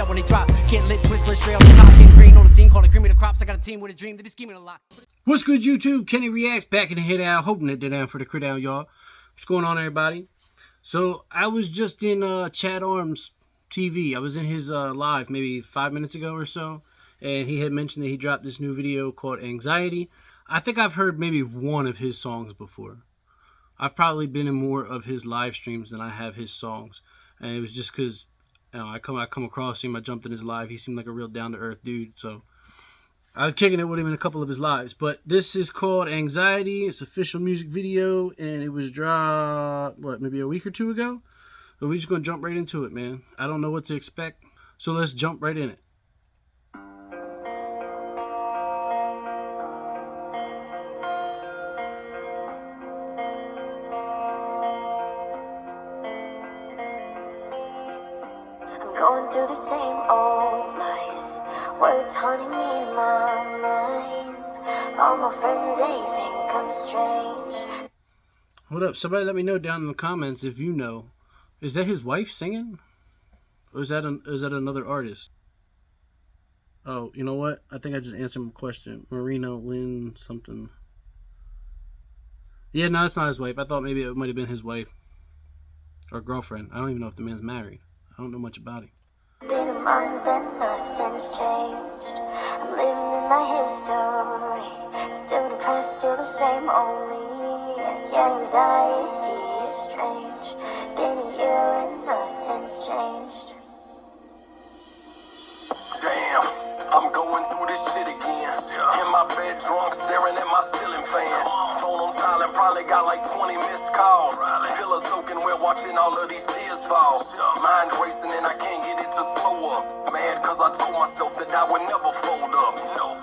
out when they drop. Get lit, twist, straight off the top. Get green on the scene, call it creamy the crops. I got a team with a dream, they be scheming a lot. What's good, YouTube? Kenny Reactz back in the hit out, hoping it did down for the crit down, y'all. What's going on, everybody? So I was just in chadarmestv. I was in his live maybe 5 minutes ago or so, and he had mentioned that he dropped this new video called Anxiety. I think I've heard maybe one of his songs before. I've probably been in more of his live streams than I have his songs, and it was just because I come across him. I jumped in his live. He seemed like a real down-to-earth dude, so I was kicking it with him in a couple of his lives. But this is called Anxiety. It's an official music video, and it was dropped, maybe a week or two ago? But we're just going to jump right into it, man. I don't know what to expect, so let's jump right in it. I'm going through the same old lies, words haunting me in my mind. All my friends, they think I'm strange. Hold up, somebody let me know down in the comments if you know. Is that his wife singing? Or is that another artist? Oh, you know what? I think I just answered my question. Marina Lynn something. Yeah, no, it's not his wife. I thought maybe it might have been his wife. Or girlfriend. I don't even know if the man's married. I don't know much about him. Been a month and nothing's changed. I'm living in my history. Still depressed, still the same old me. Your anxiety is strange. Been a year and nothing's changed. Damn, I'm going through this shit again. In my bed drunk, staring at my ceiling fan. Phone on silent, probably got like 20 missed calls. Pillow soaking wet, watching all of these tears fall. Mind racing and I can't get it to slow up. Mad cause I told myself that I would never fold up.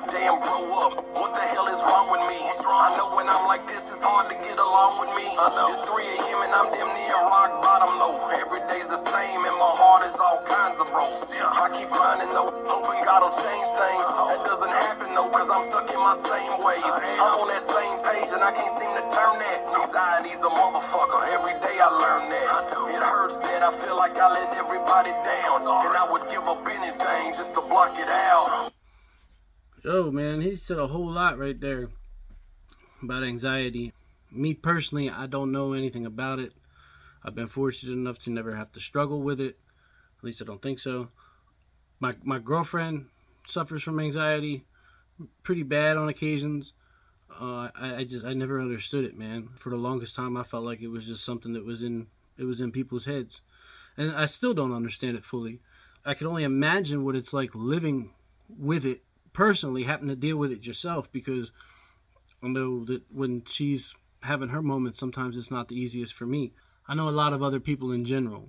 Damn, grow up, what the hell is wrong with me? I know when I'm like this, it's hard to get along with me. It's 3 a.m. and I'm damn near rock bottom low. Every day's the same and my heart is all kinds of rows. I keep grinding though, hoping God will change things. That doesn't happen though, cause I'm stuck in my same ways. I'm on that same page and I can't seem to turn that. Anxiety's a motherfucker, every day I learn that. It hurts that I feel like I let everybody down, and I would give up anything just to block it out. Oh man, he said a whole lot right there about anxiety. Me personally, I don't know anything about it. I've been fortunate enough to never have to struggle with it. At least I don't think so. My girlfriend suffers from anxiety pretty bad on occasions. I never understood it, man. For the longest time, I felt like it was just something that was in people's heads, and I still don't understand it fully. I can only imagine what it's like living with it personally, having to deal with it yourself, because I know that when she's having her moments, sometimes it's not the easiest for me. I know a lot of other people in general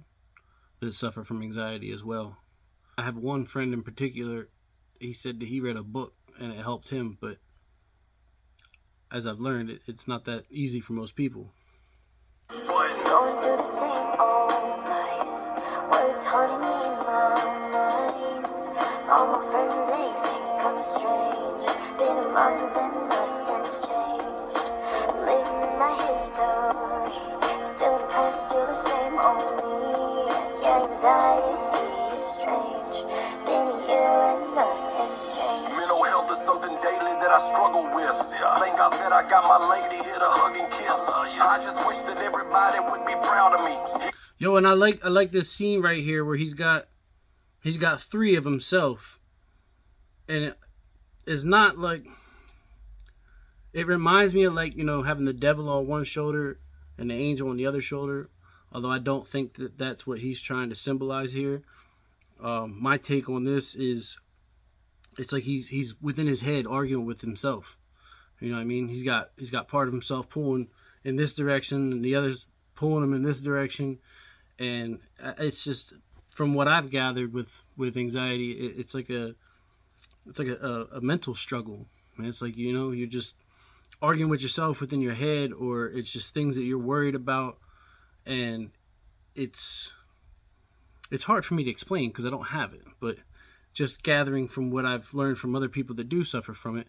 that suffer from anxiety as well. I have one friend in particular, he said that he read a book and it helped him, but as I've learned, it's not that easy for most people. Going through the same old lies, words haunting me in my mind. All my friends, they think I'm strange. Been a month and nothing's changed. I'm living in my history. Still depressed, still the same old me. Your anxiety is strange. Been a year and nothing's changed. Mental health is something daily that I struggle with. Thank God that I got my lady here to hug and kiss. I just wish that everybody would be proud of me. Yo, and I like this scene right here where he's got 3 of himself, and it's not like, it reminds me of, like, you know, having the devil on one shoulder and the angel on the other shoulder. Although I don't think that that's what he's trying to symbolize here. My take on this is, it's like he's within his head arguing with himself. You know what I mean? He's got part of himself pulling in this direction and the other's pulling him in this direction. And it's just, from what I've gathered with anxiety, it's like a mental struggle. And it's like, you know, you're just arguing with yourself within your head, or it's just things that you're worried about. And it's hard for me to explain because I don't have it, but just gathering from what I've learned from other people that do suffer from it,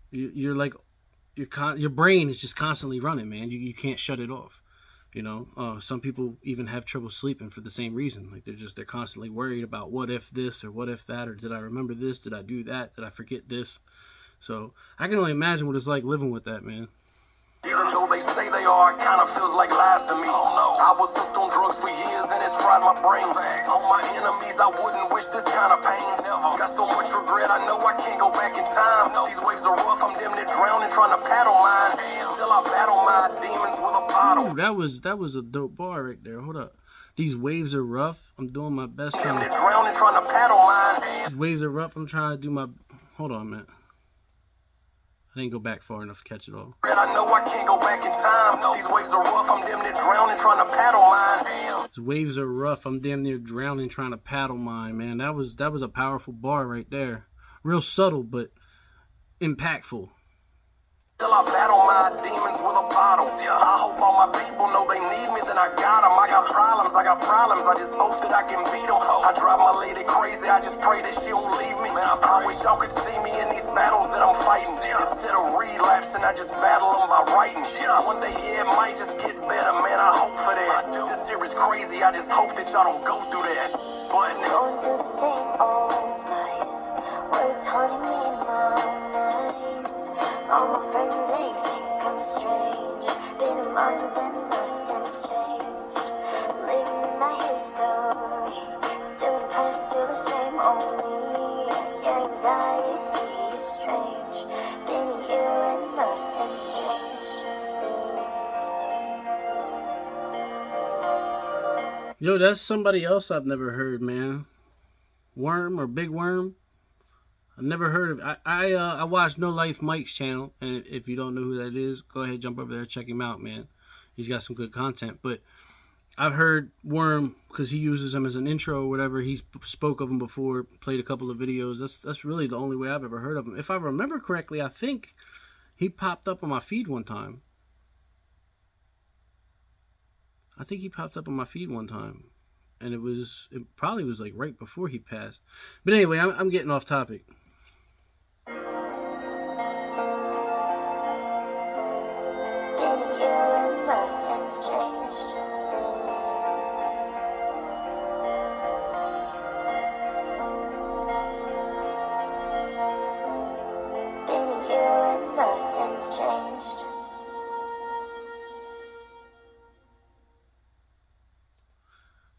you're like, your brain is just constantly running, man. You can't shut it off. You know, some people even have trouble sleeping for the same reason. Like they're constantly worried about what if this or what if that, or did I remember this? Did I do that? Did I forget this? So I can only imagine what it's like living with that, man. Even though they say they are, it kind of feels like lies to me. Oh no, I was hooked on drugs for years and it's fried my brain. On my enemies, I wouldn't wish this kind of pain. Got so much regret, I know I can't go back in time. These waves are rough, I'm damn near drowning, trying to paddle mine. Still I battle my demons with a bottle. Ooh, that was a dope bar right there. Hold up. These waves are rough. I'm doing my best trying to drowning, trying to paddle mine. These waves are rough. I'm trying to do my. Hold on, man. I didn't go back far enough to catch it all. I know I can't go back in time. These waves are rough. I'm damn near drowning, trying to paddle mine. These waves are rough. I'm damn near drowning, trying to paddle mine. Man, that was a powerful bar right there. Real subtle, but impactful. Still I battle my demons with a bottle. I hope all my people know they need me, then I got them. I got problems, I just hope that I can beat them. I drive my lady crazy, I just pray that she won't leave me. I wish y'all could see me in these battles that I'm fighting. Instead of relapsing, I just battle them by writing. One day, yeah, it might just get better, man, I hope for that. This here is crazy, I just hope that y'all don't go through that. But going through the same old nights, words haunting me in my mind. All my friends, they think I'm strange. Been a month and nothing's changed. Living my history, still the past, still the same old me. Your anxiety is strange. Been a year and nothing's changed. Yo, that's somebody else I've never heard, man. Worm or Big Worm. I've never heard of. I watch No Life Mike's channel, and if you don't know who that is, go ahead, jump over there, check him out, man. He's got some good content. But I've heard Worm because he uses him as an intro or whatever. He spoke of him before, played a couple of videos. That's really the only way I've ever heard of him. If I remember correctly, I think he popped up on my feed one time. And it probably was like right before he passed. But anyway, I'm getting off topic. Nothing's changed. Been a year and nothing's changed.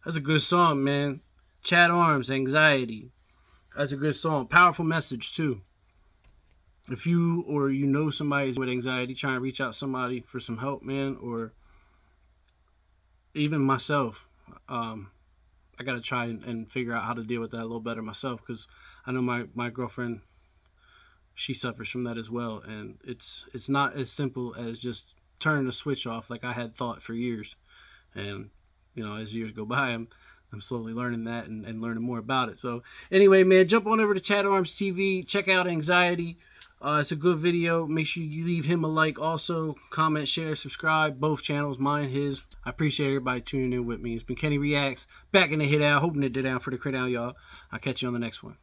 That's a good song, man. Chad Arms, Anxiety. That's a good song. Powerful message, too. If you or you know somebody with anxiety, trying to reach out to somebody for some help, man, or even myself, I got to try and figure out how to deal with that a little better myself, because I know my girlfriend, she suffers from that as well, and it's not as simple as just turning the switch off like I had thought for years. And, you know, as years go by, I'm slowly learning that and learning more about it. So anyway, man, jump on over to Chad Arms TV, check out Anxiety. It's a good video. Make sure you leave him a like. Also, comment, share, subscribe. Both channels, mine, his. I appreciate everybody tuning in with me. It's been Kenny Reactz, back in the hit out, hoping to hit down for the crit out, y'all. I'll catch you on the next one.